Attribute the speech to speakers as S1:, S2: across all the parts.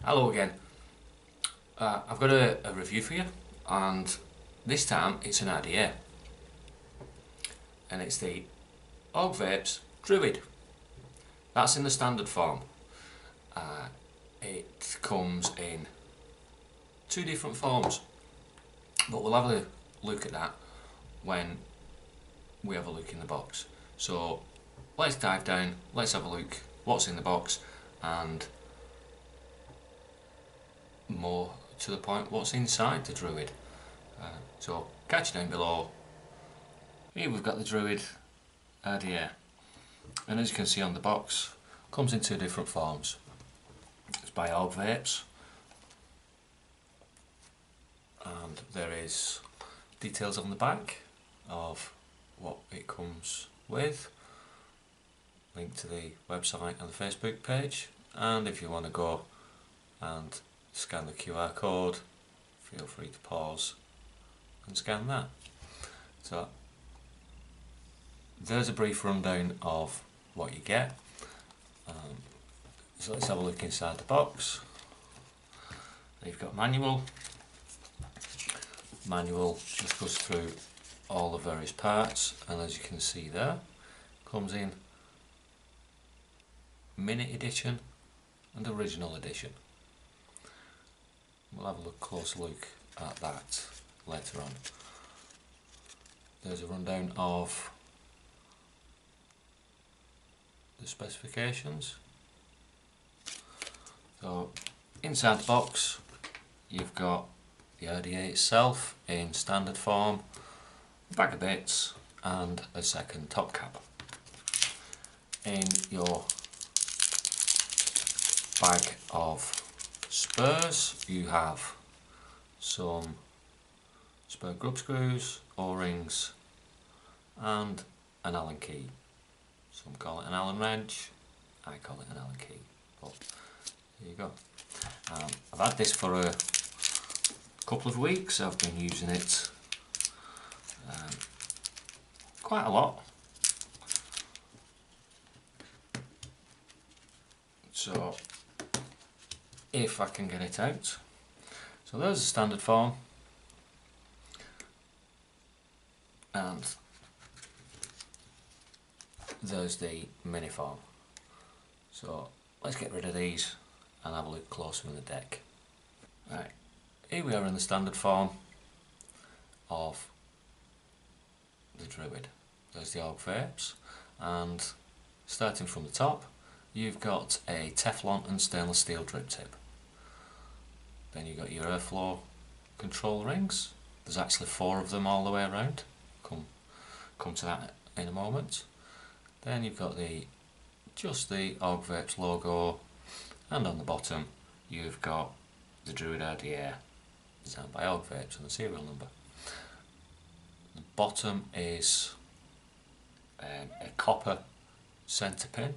S1: Hello again. I've got a review for you, and this time it's an RDA, and it's the Augvape Druid. That's in the standard form. It comes in two different forms, but we'll have a look at that when we have a look in the box. So let's dive down, let's have a look what's in the box, and more to the point, what's inside the Druid. So catch you down below. Here we've got the Druid RDA, and as you can see on the box, comes in two different forms. It's by Augvape, and there is details on the back of what it comes with, link to the website and the Facebook page, and if you want to go and scan the QR code, feel free to pause and scan that. So there's a brief rundown of what you get. So let's have a look inside the box. You've got manual. Manual just goes through all the various parts, and as you can see there, comes in Minute Edition and Original Edition. We'll have a closer look at that later on. There's a rundown of the specifications. So inside the box you've got the RDA itself in standard form, a bag of bits and a second top cap. In your bag of spurs you have some spur grub screws, O-rings and an Allen key. Some call it an Allen wrench, I call it an Allen key, but there you go. I've had this for a couple of weeks. I've been using it quite a lot. So if I can get it out. So there's the standard form, and there's the mini form. So let's get rid of these and have a look closer in the deck. Right, here we are in the standard form of the Druid. There's the Augvapes, and starting from the top you've got a Teflon and stainless steel drip tip. Then you've got your airflow control rings. There's actually 4 of them all the way around. Come to that in a moment. Then you've got just the Augvape logo, and on the bottom you've got the Druid RDA designed by Augvape and the serial number. The bottom is a copper centre pin.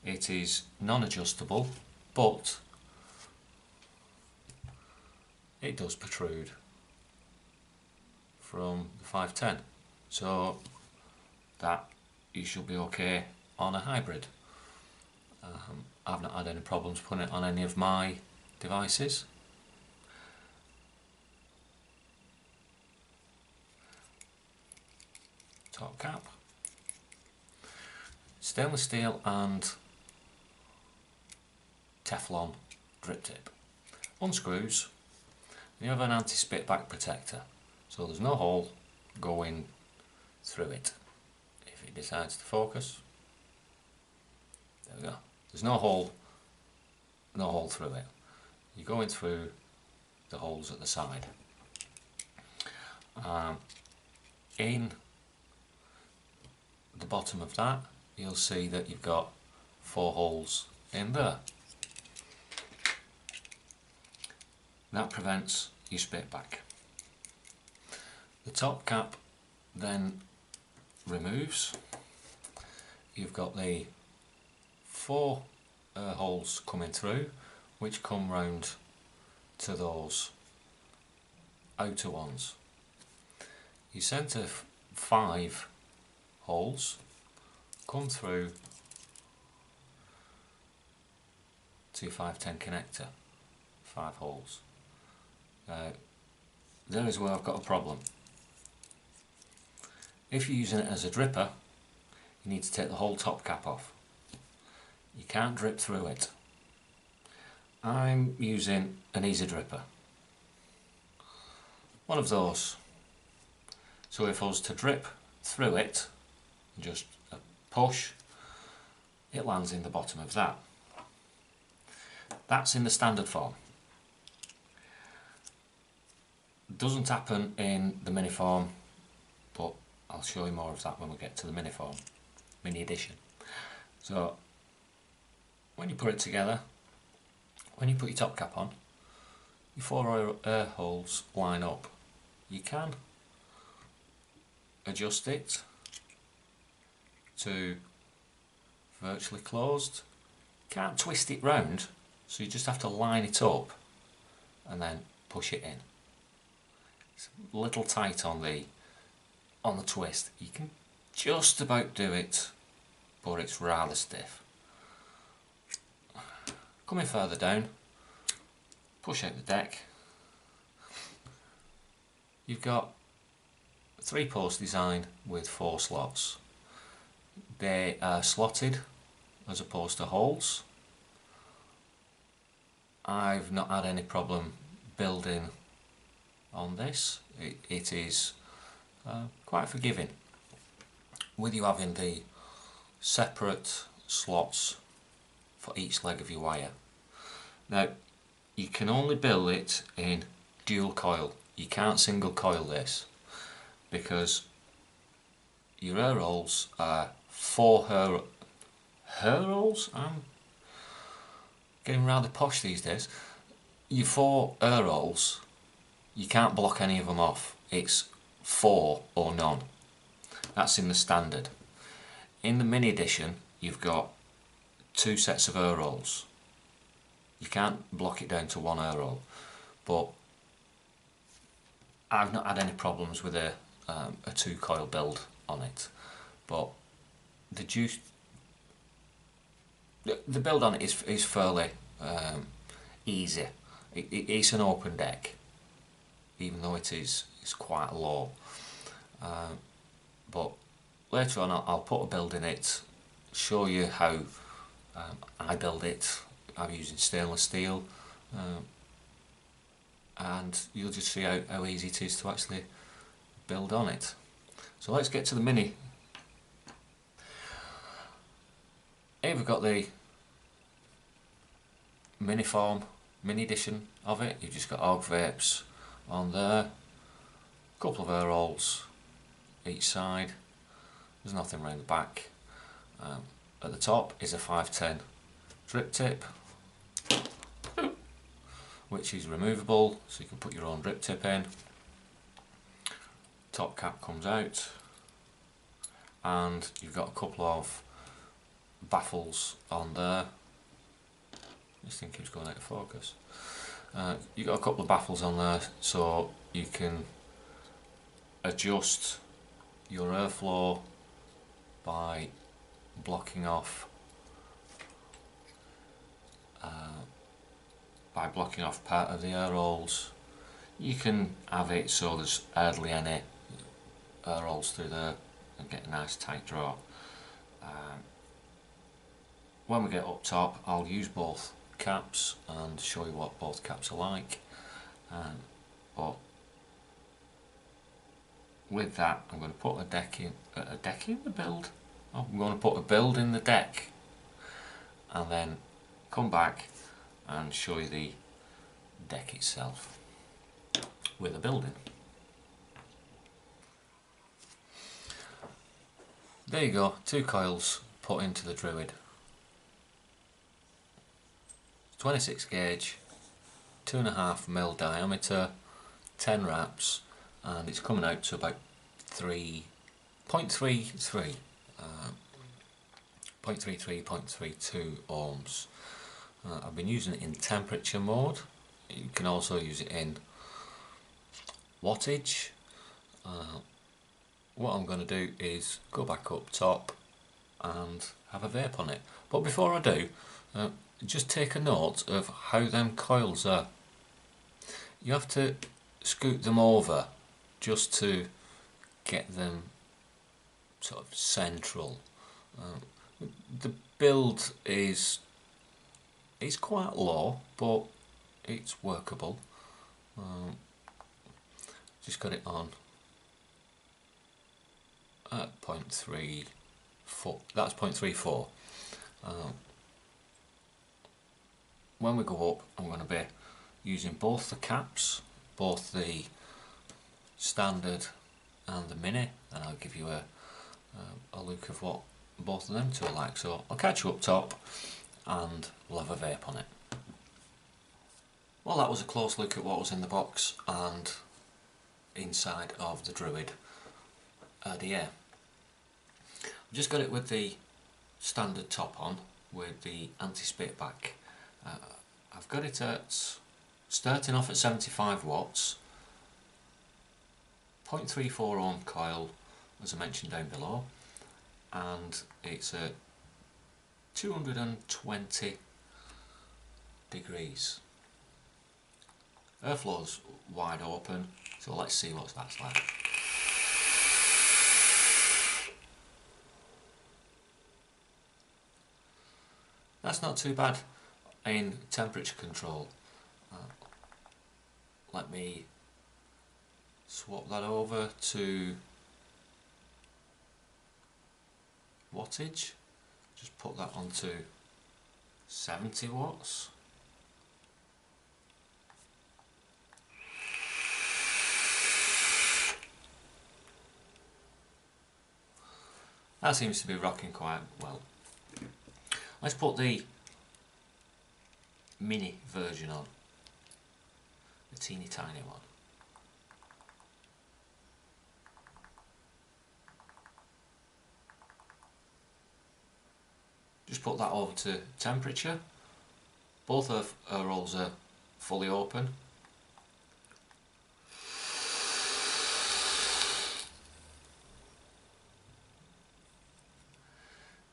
S1: It is non-adjustable, but it does protrude from the 510, so that you should be okay on a hybrid. I've not had any problems putting it on any of my devices. Top cap, stainless steel and Teflon drip tip. Unscrews, and you have an anti-spit back protector, so there's no hole going through it. If it decides to focus, there we go. There's no hole through it. You're going through the holes at the side. In the bottom of that you'll see that you've got 4 holes in there. That prevents your spit back. The top cap then removes. You've got the 4 holes coming through, which come round to those outer ones. Your centre 5 holes come through to your 510 connector. 5 holes. There is where I've got a problem. If you're using it as a dripper, you need to take the whole top cap off. You can't drip through it. I'm using an easy dripper. One of those. So if I was to drip through it, just a push, it lands in the bottom of that. That's in the standard form. Doesn't happen in the mini form, but I'll show you more of that when we get to the mini form, mini edition. So when you put it together, when you put your top cap on, your 4 air holes line up. You can adjust it to virtually closed. Can't twist it round, so you just have to line it up and then push it in. It's a little tight on the twist. You can just about do it, but it's rather stiff. Coming further down, push out the deck. You've got a 3-post design with 4 slots. They are slotted as opposed to holes. I've not had any problem building on this. It is quite forgiving with you having the separate slots for each leg of your wire. Now you can only build it in dual coil. You can't single coil this because your air holes are 4 air holes? I'm getting rather posh these days. Your 4 air holes, you can't block any of them off. It's 4 or none. That's in the standard. In the mini edition, you've got 2 sets of air holes. You can't block it down to 1 air hole, but I've not had any problems with a 2 coil build on it. But the build on it is fairly easy. It's an open deck, even though it's quite low. But later on I'll put a build in it, show you how I build it. I'm using stainless steel, and you'll just see how easy it is to actually build on it. So let's get to the mini. Here we've got the mini form, mini edition of it. You've just got Augvapes on there, a couple of air holes each side. There's nothing around the back. At the top is a 510 drip tip, which is removable, so you can put your own drip tip in. Top cap comes out, and you've got a couple of baffles on there. This thing keeps going out of focus. You've got a couple of baffles on there, so you can adjust your airflow by blocking off part of the air holes. You can have it so there's hardly any air holes through there and get a nice tight draw. When we get up top, I'll use both caps and show you what both caps are like. But with that, I'm going to put a deck in the build. I'm going to put a build in the deck, and then come back and show you the deck itself with a building. There you go, 2 coils put into the Druid. 26 gauge, 2.5mm diameter, 10 wraps, and it's coming out to about 0.33 0.32 ohms. I've been using it in temperature mode. You can also use it in wattage. What I'm going to do is go back up top and have a vape on it. But before I do, just take a note of how them coils are you have to scoot them over just to get them sort of central. The build is quite low, but it's workable. Just got it on at 0.34. That's 0.34. When we go up, I'm going to be using both the caps, both the standard and the mini, and I'll give you a look of what both of them two are like. So I'll catch you up top and we'll have a vape on it. Well, that was a close look at what was in the box and inside of the Druid RDA. I've just got it with the standard top on with the anti-spit back. I've got it at starting off at 75 watts, 0.34 ohm coil as I mentioned down below, and it's at 220 degrees. Airflow's wide open, so let's see what that's like. That's not too bad in temperature control. Let me swap that over to wattage. Just put that onto 70 watts. That seems to be rocking quite well. Let's put the mini version on, the teeny tiny one. Just put that over to temperature. Both of our rolls are fully open.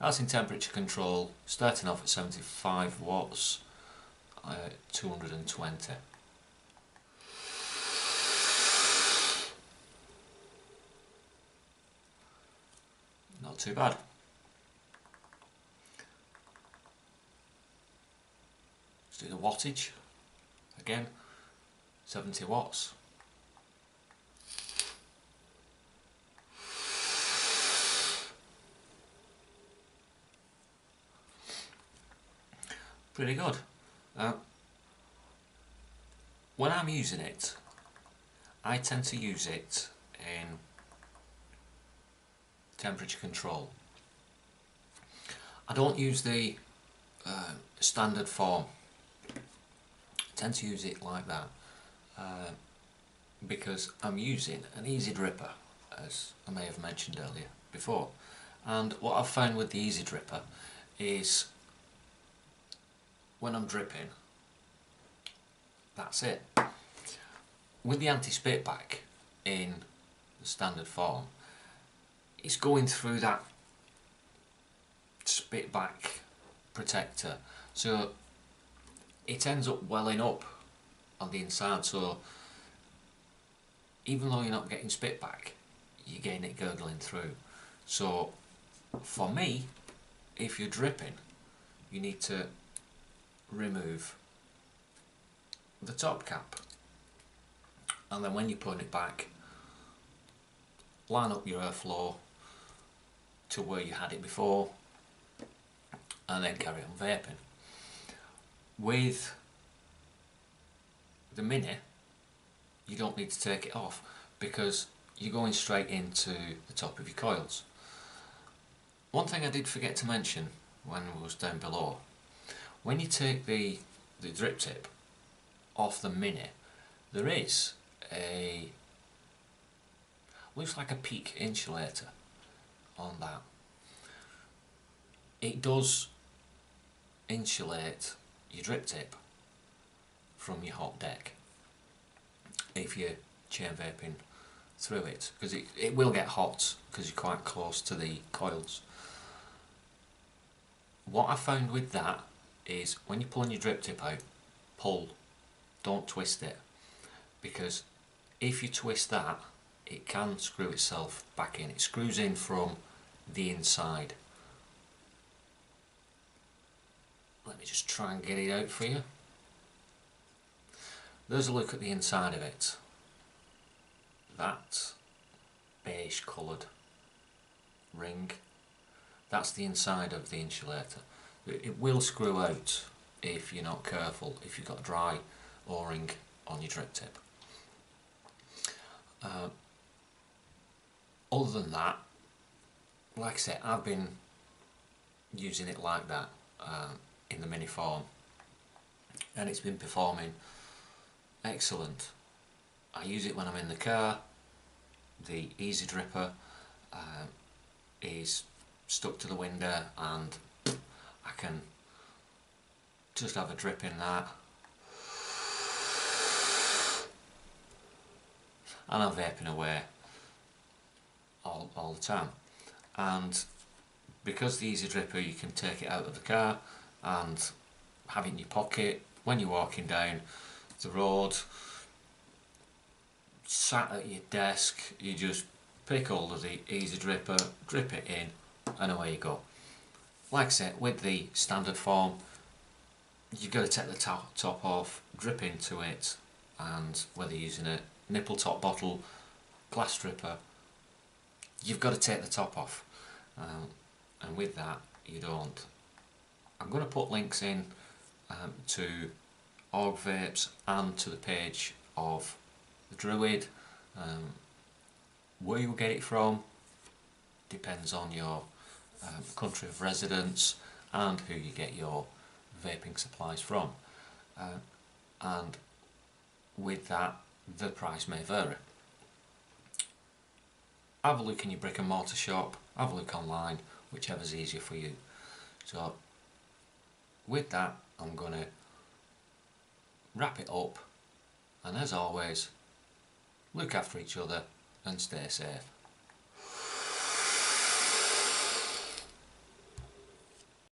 S1: That's in temperature control, starting off at 75 watts, 220. Not too bad. Let's do the wattage again, 70 watts. Pretty good. When I'm using it, I tend to use it in temperature control. I don't use the standard form. I tend to use it like that because I'm using an easy dripper, as I may have mentioned earlier before. And what I've found with the easy dripper is when I'm dripping, that's it. With the anti-spit back in the standard form, it's going through that spit back protector, so it ends up welling up on the inside, so even though you're not getting spit back, you're getting it gurgling through. So for me, if you're dripping, you need to remove the top cap, and then when you put it back, line up your airflow to where you had it before, and then carry on vaping. With the mini, you don't need to take it off because you're going straight into the top of your coils. One thing I did forget to mention when we was down below, when you take the drip tip off the mini, there is a, looks like a peak insulator on that. It does insulate your drip tip from your hot deck if you're chain vaping through it, because it will get hot because you're quite close to the coils. What I found with that is when you're pulling your drip tip out, pull, don't twist it, because if you twist that, it can screw itself back in. It screws in from the inside. Let me just try and get it out for you. There's a look at the inside of it. That beige coloured ring, that's the inside of the insulator. It will screw out if you're not careful, if you've got a dry O-ring on your drip tip. Other than that, like I said, I've been using it like that in the mini form, and it's been performing excellent. I use it when I'm in the car. The easy dripper is stuck to the window and I can just have a drip in that and I'm vaping away all the time. And because the easy dripper, you can take it out of the car and have it in your pocket when you're walking down the road, sat at your desk, you just pick hold of the easy dripper, drip it in, and away you go. Like I said, with the standard form, you've got to take the top off, drip into it, and whether you're using a nipple top bottle, glass dripper, you've got to take the top off. And with that, you don't. I'm going to put links in to Augvapes and to the page of the Druid. Where you get it from depends on your country of residence and who you get your vaping supplies from, and with that the price may vary. Have a look in your brick and mortar shop, have a look online, whichever's easier for you. So with that, I'm going to wrap it up, and as always, look after each other and stay safe.